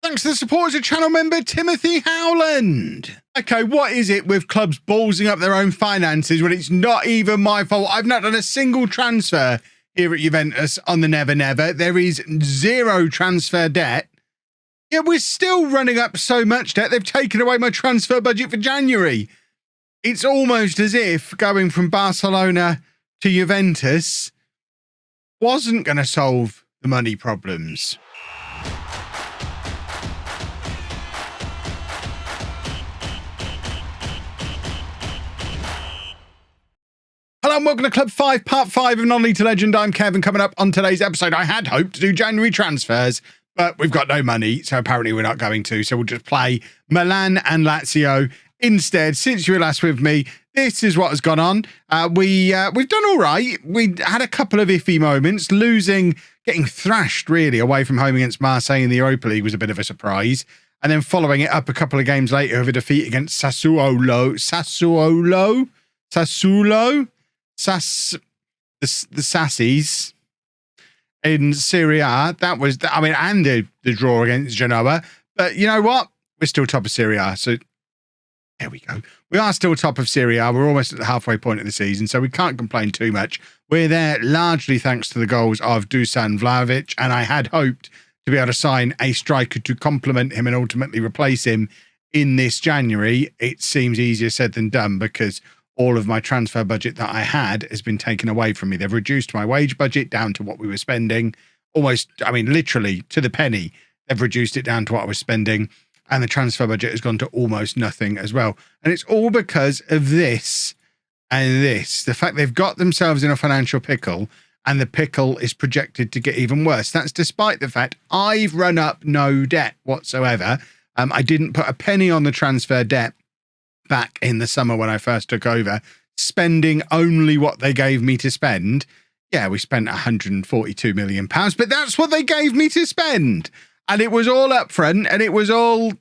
Thanks to the support as a channel member, Timothy Howland. Okay, what is it with clubs ballsing up their own finances when it's not even my fault? I've not done a single transfer here at Juventus on the Never Never. There is zero transfer debt. Yet we're still running up so much debt, they've taken away my transfer budget for January. It's almost as if going from Barcelona to Juventus wasn't going to solve the money problems. Hello and welcome to Club 5, Part 5 of Non-League to Legend. I'm Kevin. Coming up on today's episode, I had hoped to do January transfers, but we've got no money, so apparently we're not going to. So we'll just play Milan and Lazio instead. Since you were last with me, this is what has gone on. We've done all right. We had a couple of iffy moments. Getting thrashed really away from home against Marseille in the Europa League was a bit of a surprise. And then following it up a couple of games later with a defeat against Sassuolo, the Sassies in Serie A. That was, and the draw against Genoa. But you know what? We're still top of Serie A. So there we go. We are still top of Serie A. We're almost at the halfway point of the season, so we can't complain too much. We're there largely thanks to the goals of Dusan Vlahovic, and I had hoped to be able to sign a striker to complement him and ultimately replace him in this January. It seems easier said than done because all of my transfer budget that I had has been taken away from me. They've reduced my wage budget down to what we were spending. Literally to the penny. They've reduced it down to what I was spending. And the transfer budget has gone to almost nothing as well. And it's all because of this and this. The fact they've got themselves in a financial pickle and the pickle is projected to get even worse. That's despite the fact I've run up no debt whatsoever. I didn't put a penny on the transfer debt back in the summer when I first took over, spending only what they gave me to spend. Yeah, we spent £142 million, but that's what they gave me to spend. And it was all up front and it was all,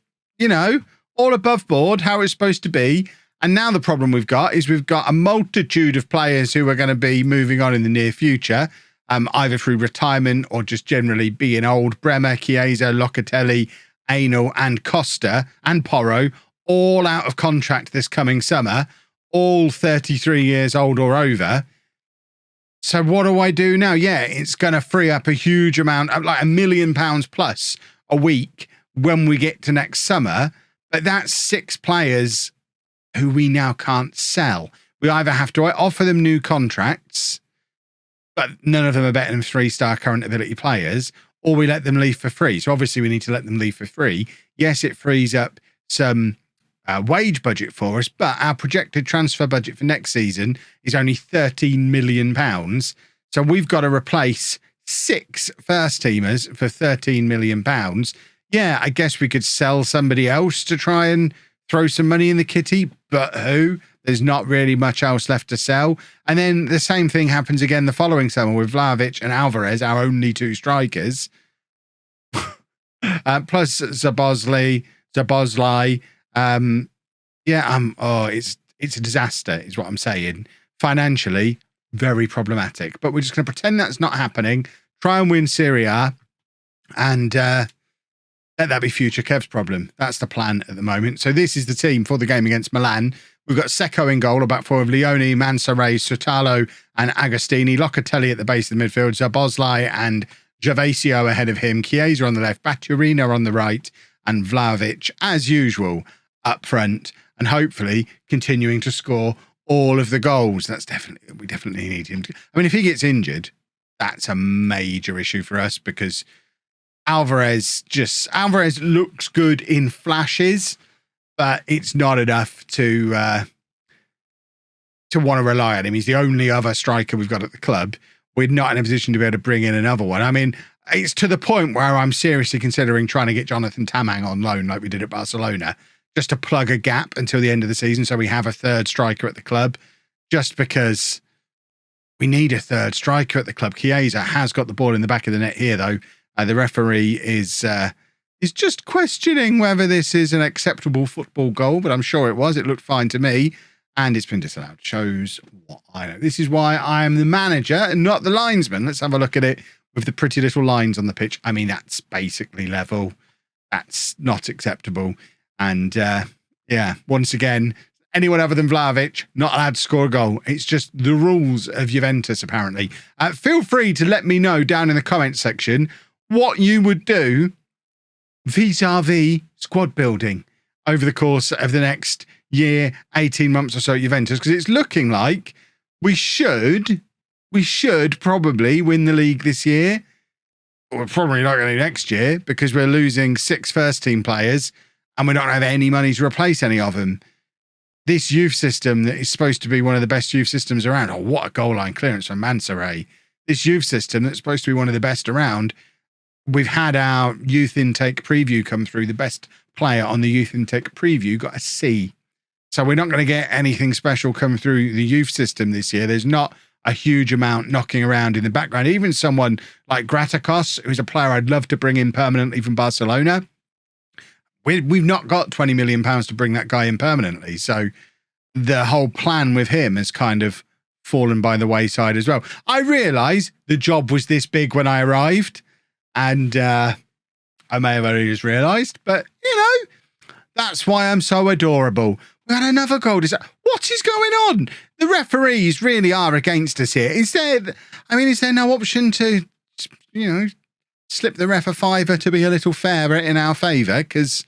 all above board, how it's supposed to be. And now the problem we've got is we've got a multitude of players who are going to be moving on in the near future, either through retirement or just generally being old. Bremer, Chiesa, Locatelli, Ainal and Costa and Porro, all out of contract this coming summer, all 33 years old or over. So what do I do now? Yeah, it's going to free up a huge amount, like £1 million plus a week when we get to next summer. But that's 6 players who we now can't sell. We either have to offer them new contracts, but none of them are better than 3-star current ability players, or we let them leave for free. So obviously we need to let them leave for free. Yes, it frees up some wage budget for us, but our projected transfer budget for next season is only £13 million. So we've got to replace 6 first teamers for £13 million. Yeah, I guess we could sell somebody else to try and throw some money in the kitty, but who? There's not really much else left to sell. And then the same thing happens again the following summer with Vlahovic and Alvarez, our only 2 strikers. Plus Zabozlai. It's a disaster is what I'm saying. Financially, very problematic. But we're just going to pretend that's not happening, try and win Serie A, and let that be future Kev's problem. That's the plan at the moment. So this is the team for the game against Milan. We've got Secco in goal, a back 4 of Leone, Mansaray, Sotalo and Agostini. Locatelli at the base of the midfield, Zabozlai and Gervasio ahead of him. Chiesa on the left, Baturina on the right, and Vlahovic, as usual, up front, and hopefully continuing to score all of the goals. We definitely need him to. If he gets injured, that's a major issue for us because Alvarez looks good in flashes, but it's not enough to want to rely on him. He's the only other striker we've got at the club. We're not in a position to be able to bring in another one. It's to the point where I'm seriously considering trying to get Jonathan Tamang on loan like we did at Barcelona, just to plug a gap until the end of the season so we have a 3rd striker at the club, just because we need a 3rd striker at the club. Chiesa has got the ball in the back of the net here, though. The referee is just questioning whether this is an acceptable football goal, but I'm sure it was. It looked fine to me, and it's been disallowed. Shows what I know. This is why I am the manager and not the linesman. Let's have a look at it with the pretty little lines on the pitch. That's basically level. That's not acceptable. And yeah, once again, anyone other than Vlahovic not allowed to score a goal. It's just the rules of Juventus, apparently. Feel free to let me know down in the comments section what you would do vis-a-vis squad building over the course of the next year, 18 months or so at Juventus, because it's looking like we should probably win the league this year. We're probably not going to next year because we're losing 6 first-team players and we don't have any money to replace any of them. This youth system that is supposed to be one of the best youth systems around. Oh, what a goal line clearance from Mansoray. This youth system that's supposed to be one of the best around. We've had our youth intake preview come through. The best player on the youth intake preview got a C. So we're not going to get anything special come through the youth system this year. There's not a huge amount knocking around in the background. Even someone like Gratakos, who's a player I'd love to bring in permanently from Barcelona. We've not got £20 million to bring that guy in permanently. So the whole plan with him has kind of fallen by the wayside as well. I realise the job was this big when I arrived, and I may have only just realised, but, you know, that's why I'm so adorable. We had another goal. What is going on? The referees really are against us here. Is there no option to, you know, slip the ref a fiver to be a little fairer in our favour? Because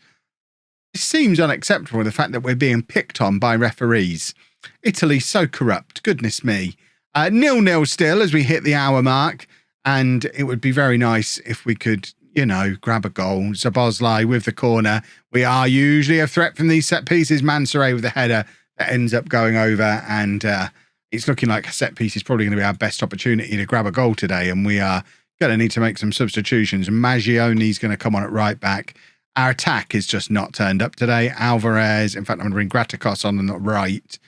it seems unacceptable, the fact that we're being picked on by referees. Italy's so corrupt. Goodness me. 0-0 still as we hit the hour mark. And it would be very nice if we could, you know, grab a goal. Szoboszlai with the corner. We are usually a threat from these set pieces. Mansoray with the header that ends up going over. And it's looking like a set piece is probably going to be our best opportunity to grab a goal today. And we are going to need to make some substitutions. Maggioni's going to come on at right back. Our attack is just not turned up today. Alvarez, in fact, I'm going to bring Gratakos on the right.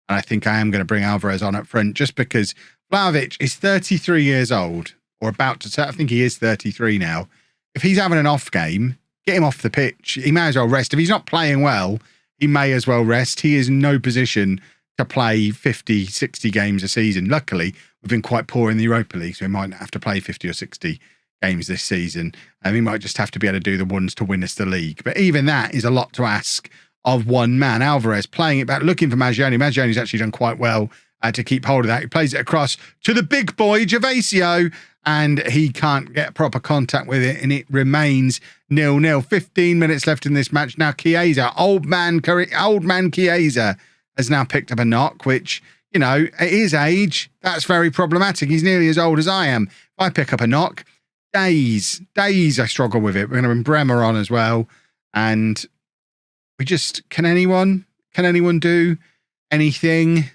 And I think I am going to bring Alvarez on up front just because Vlahovic is 33 years old, or about to, I think he is 33 now. If he's having an off game, get him off the pitch. He may as well rest. If he's not playing well, he may as well rest. He is in no position to play 50, 60 games a season. Luckily, we've been quite poor in the Europa League, so we might not have to play 50 or 60 games this season. And we might just have to be able to do the ones to win us the league. But even that is a lot to ask of one man. Alvarez playing it back, looking for Maggioni. Maggioni's actually done quite well to keep hold of that. He plays it across to the big boy, Gervasio, and he can't get proper contact with it, and it remains 0-0. 15 minutes left in this match. Now, Chiesa, old man Chiesa, has now picked up a knock, which, you know, at his age, that's very problematic. He's nearly as old as I am. If I pick up a knock, days I struggle with it. We're going to bring Bremer on as well, and we just, can anyone do anything?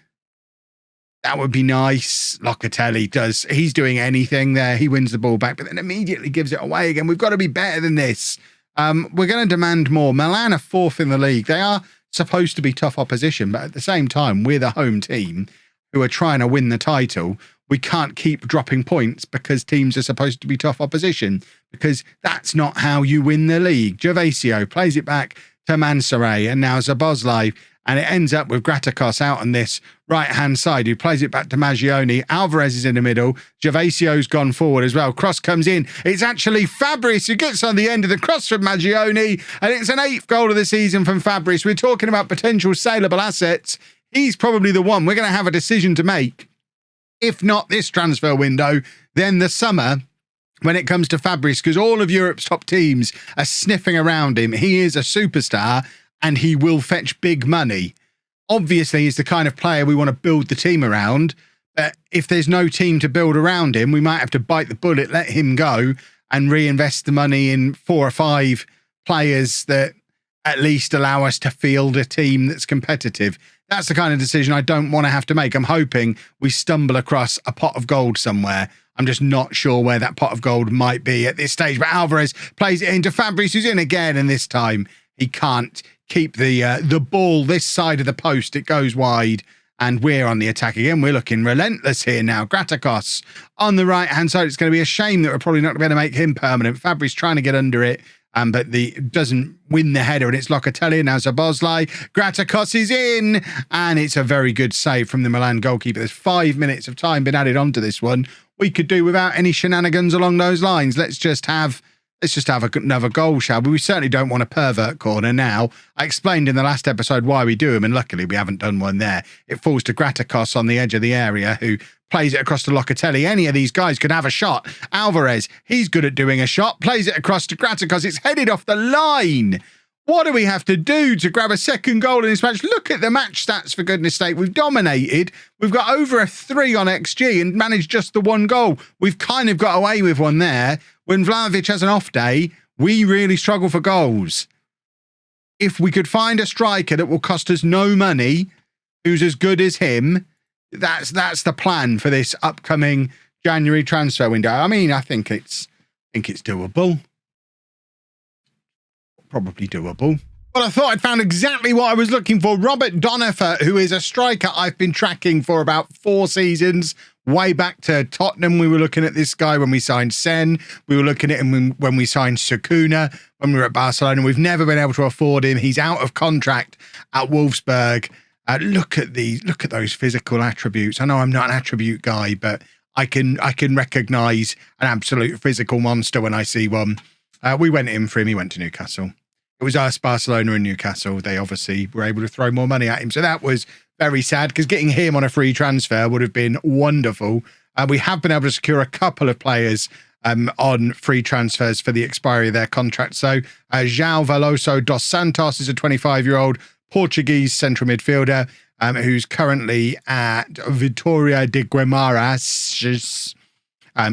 That would be nice. Locatelli he's doing anything there. He wins the ball back, but then immediately gives it away again. We've got to be better than this. We're going to demand more. Milan are 4th in the league. They are supposed to be tough opposition, but at the same time, we're the home team who are trying to win the title. We can't keep dropping points because teams are supposed to be tough opposition, because that's not how you win the league. Gervasio plays it back to Mansoray, and now Szoboszlai, and it ends up with Gratakos out on this right-hand side, who plays it back to Maggioni. Alvarez is in the middle. Gervasio's gone forward as well. Cross comes in. It's actually Fabris who gets on the end of the cross from Maggioni, and it's an 8th goal of the season from Fabris. We're talking about potential saleable assets. He's probably the one. We're going to have a decision to make. If not this transfer window, then the summer, when it comes to Fabris, because all of Europe's top teams are sniffing around him. He is a superstar, and he will fetch big money. Obviously, he's the kind of player we want to build the team around. But if there's no team to build around him, we might have to bite the bullet, let him go, and reinvest the money in 4 or 5 players that at least allow us to field a team that's competitive. That's the kind of decision I don't want to have to make. I'm hoping we stumble across a pot of gold somewhere. I'm just not sure where that pot of gold might be at this stage. But Alvarez plays it into Fabris, who's in again, and this time he can't keep the ball this side of the post. It goes wide, and we're on the attack again. We're looking relentless here now. Gratakos on the right-hand side. It's going to be a shame that we're probably not going to make him permanent. Fabris trying to get under it, but doesn't win the header, and it's Locatelli. Now Szoboszlai. Gratakos is in, and it's a very good save from the Milan goalkeeper. There's 5 minutes of time been added onto this one. We could do without any shenanigans along those lines. Let's just have let's just have another goal, shall we? We certainly don't want a pervert corner now. I explained in the last episode why we do them, and luckily we haven't done one there. It falls to Graticos on the edge of the area, who plays it across to Locatelli. Any of these guys could have a shot. Alvarez, he's good at doing a shot, plays it across to Graticos. It's headed off the line. What do we have to do to grab a second goal in this match? Look at the match stats, for goodness sake. We've dominated. We've got over a 3 on XG and managed just the 1 goal. We've kind of got away with one there. When Vlahovic has an off day, we really struggle for goals. If we could find a striker that will cost us no money, who's as good as him, that's the plan for this upcoming January transfer window. I mean, I think it's doable. Probably doable. But I thought I'd found exactly what I was looking for. Robert Donofer, who is a striker I've been tracking for about 4 seasons. Way back to Tottenham, we were looking at this guy when we signed Sen. We were looking at him when we signed Sakuna, when we were at Barcelona. We've never been able to afford him. He's out of contract at Wolfsburg. Look at those physical attributes. I know I'm not an attribute guy, but I can recognise an absolute physical monster when I see one. We went in for him. He went to Newcastle. It was us, Barcelona and Newcastle. They obviously were able to throw more money at him. So that was very sad, because getting him on a free transfer would have been wonderful. We have been able to secure a couple of players on free transfers for the expiry of their contract. So João Veloso dos Santos is a 25-year-old Portuguese central midfielder who's currently at Vitória de Guimarães.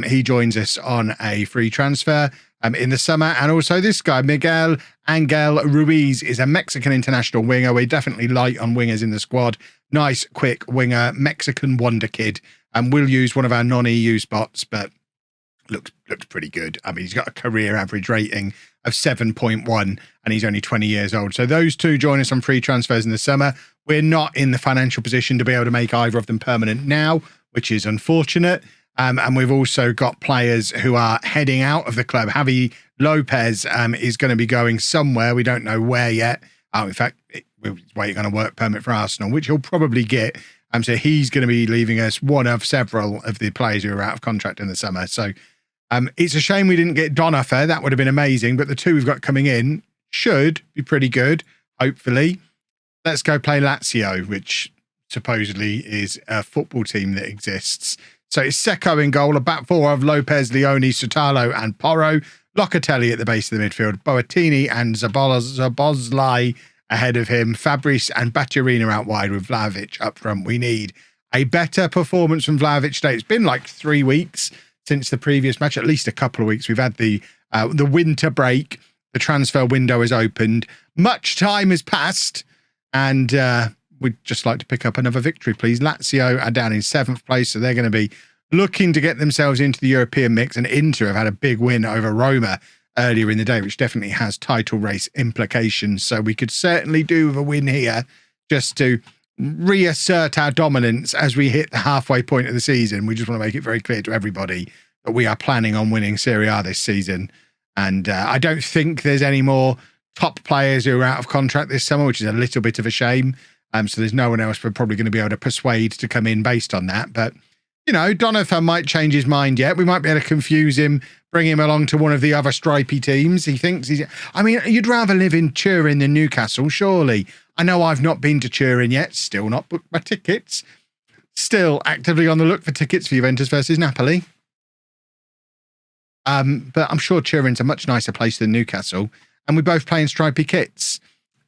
He joins us on a free transfer in the summer. And also this guy, Miguel Angel Ruiz, is a Mexican international winger. We're definitely light on wingers in the squad. Nice, quick winger, Mexican wonder kid. And we'll use one of our non-EU spots, but looks pretty good. I mean, he's got a career average rating of 7.1 and he's only 20 years old. So those two join us on free transfers in the summer. We're not in the financial position to be able to make either of them permanent now, which is unfortunate. And we've also got players who are heading out of the club. Javi Lopez is going to be going somewhere. We don't know where yet. In fact, we're waiting on a work permit for Arsenal, which he'll probably get. So he's going to be leaving us, one of several of the players who are out of contract in the summer. So it's a shame we didn't get Donofer. That would have been amazing. But the two we've got coming in should be pretty good, hopefully. Let's go play Lazio, which supposedly is a football team that exists. So it's Secco in goal, a back four of Lopez, Leone, Sotalo and Porro. Locatelli at the base of the midfield. Boatini and Zabozlai ahead of him. Fabrice and Baturina out wide with Vlahovic up front. We need a better performance from Vlahovic today. It's been like 3 weeks since the previous match, at least a couple of weeks. We've had the winter break. The transfer window has opened. Much time has passed. And we'd just like to pick up another victory, please. Lazio are down in 7th place, so they're going to be looking to get themselves into the European mix. And Inter have had a big win over Roma earlier in the day, which definitely has title race implications. So we could certainly do with a win here just to reassert our dominance as we hit the halfway point of the season. We just want to make it very clear to everybody that we are planning on winning Serie A this season. And I don't think there's any more top players who are out of contract this summer, which is a little bit of a shame. So there's no one else we're probably going to be able to persuade to come in based on that. But, you know, Donovan might change his mind yet. We might be able to confuse him, bring him along to one of the other stripy teams. He thinks he's... I mean, you'd rather live in Turin than Newcastle, surely. I know I've not been to Turin yet. Still not booked my tickets. Still actively on the look for tickets for Juventus versus Napoli. But I'm sure Turin's a much nicer place than Newcastle. And we both play in stripy kits.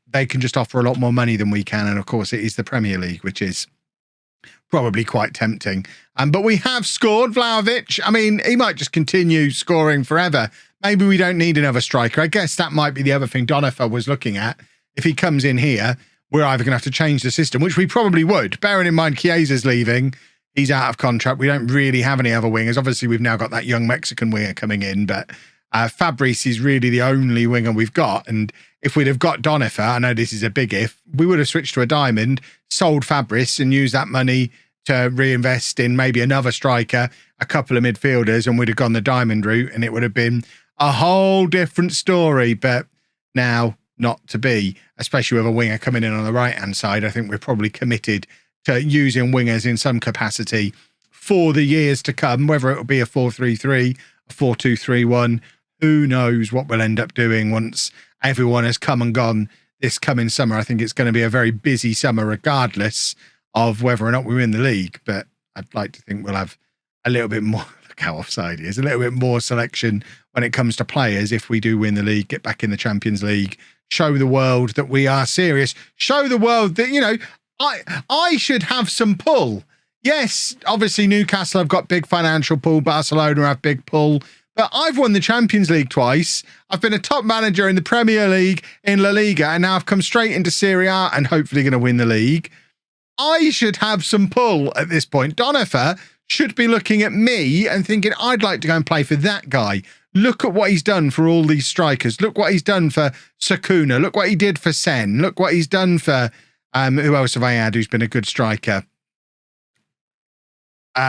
They can just offer a lot more money than we can. And of course, it is the Premier League, which is probably quite tempting. But we have scored. Vlahovic, I mean, he might just continue scoring forever. Maybe we don't need another striker. I guess that might be the other thing Donovan was looking at. If he comes in here, we're either going to have to change the system, which we probably would. Bearing in mind Chiesa's leaving. He's out of contract. We don't really have any other wingers. Obviously, we've now got that young Mexican winger coming in, but Fabrice is really the only winger we've got. And if we'd have got Donovan, I know this is a big if, we would have switched to a diamond, sold Fabrice and used that money to reinvest in maybe another striker, a couple of midfielders, and we'd have gone the diamond route and it would have been a whole different story. But now not to be, especially with a winger coming in on the right-hand side. I think we're probably committed to using wingers in some capacity for the years to come, whether it will be a 4-3-3, a 4-2-3-1, who knows what we'll end up doing once everyone has come and gone this coming summer. I think it's going to be a very busy summer regardless of whether or not we win the league. But I'd like to think we'll have a little bit more, look how offside he is, a little bit more selection when it comes to players if we do win the league, get back in the Champions League, show the world that we are serious, show the world that, you know, I should have some pull. Yes, obviously Newcastle have got big financial pull, Barcelona have big pull, but I've won the Champions League twice. I've been a top manager in the Premier League, in La Liga, and now I've come straight into Serie A and hopefully going to win the league. I should have some pull at this point. Donofa should be looking at me and thinking, I'd like to go and play for that guy. Look at what he's done for all these strikers. Look what he's done for Sakuna. Look what he did for Sen. Look what he's done for, who else have I had who's been a good striker?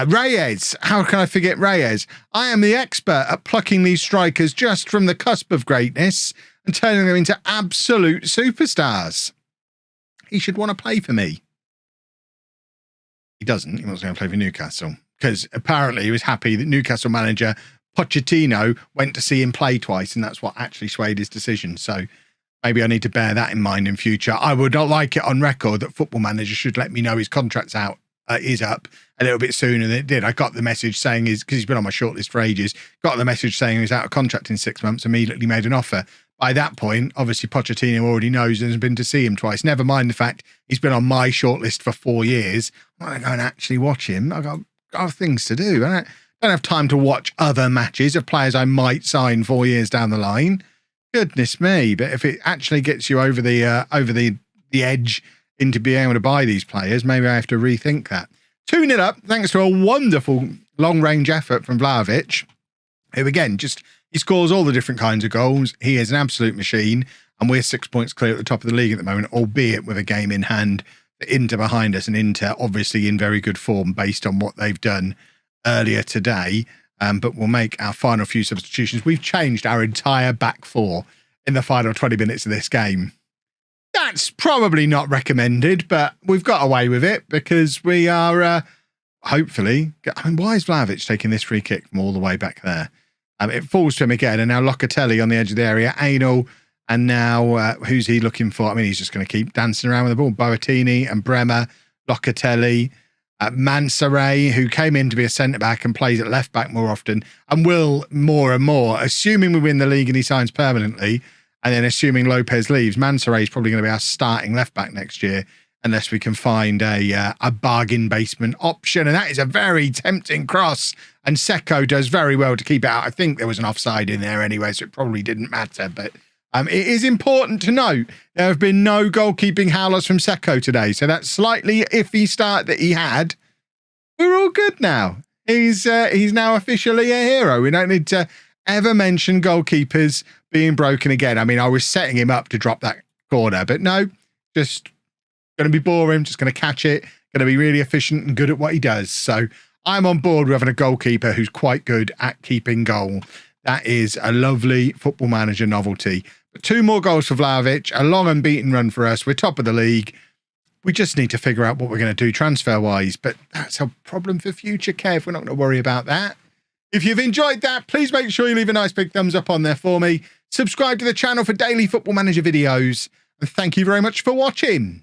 Reyes. How can I forget Reyes? I am the expert at plucking these strikers just from the cusp of greatness and turning them into absolute superstars. He should want to play for me. He doesn't. He wants to go and play for Newcastle because apparently he was happy that Newcastle manager Pochettino went to see him play twice, and that's what actually swayed his decision. So maybe I need to bear that in mind in future. I would not like it on record that Football Manager should let me know his contract's out. Is up a little bit sooner than it did. I got the message saying because he's been on my shortlist for ages, got the message saying he was out of contract in 6 months, immediately made an offer. By that point, obviously Pochettino already knows and has been to see him twice. Never mind the fact he's been on my shortlist for 4 years. I want to go and actually watch him. I've got things to do. I don't have time to watch other matches of players I might sign 4 years down the line. Goodness me. But if it actually gets you over the edge into being able to buy these players, maybe I have to rethink that. 2-0 up, thanks to a wonderful long-range effort from Vlahovic, who again, he scores all the different kinds of goals. He is an absolute machine, and we're 6 points clear at the top of the league at the moment, albeit with a game in hand. Inter behind us, and Inter obviously in very good form based on what they've done earlier today. But we'll make our final few substitutions. We've changed our entire back four in the final 20 minutes of this game. That's probably not recommended, but we've got away with it because we are hopefully... I mean, why is Vlahovic taking this free kick from all the way back there? It falls to him again, and now Locatelli on the edge of the area. Anal, and now who's he looking for? I mean, he's just going to keep dancing around with the ball. Boatini and Bremer, Locatelli, Mansoray, who came in to be a centre-back and plays at left-back more often and will more and more, assuming we win the league and he signs permanently, and then assuming Lopez leaves, Mansoray is probably going to be our starting left-back next year unless we can find a bargain basement option. And that is a very tempting cross. And Seco does very well to keep it out. I think there was an offside in there anyway, so it probably didn't matter. But it is important to note there have been no goalkeeping howlers from Seco today. So that slightly iffy start that he had, we're all good now. He's now officially a hero. We don't need to ever mention goalkeepers being broken again. I mean, I was setting him up to drop that corner, but no, just going to be boring, just going to catch it, going to be really efficient and good at what he does. So I'm on board with having a goalkeeper who's quite good at keeping goal. That is a lovely Football Manager novelty. But 2 more goals for Vlahovic, a long unbeaten run for us. We're top of the league. We just need to figure out what we're going to do transfer-wise, but that's a problem for future, Kev. We're not going to worry about that. If you've enjoyed that, please make sure you leave a nice big thumbs up on there for me. Subscribe to the channel for daily Football Manager videos, and thank you very much for watching.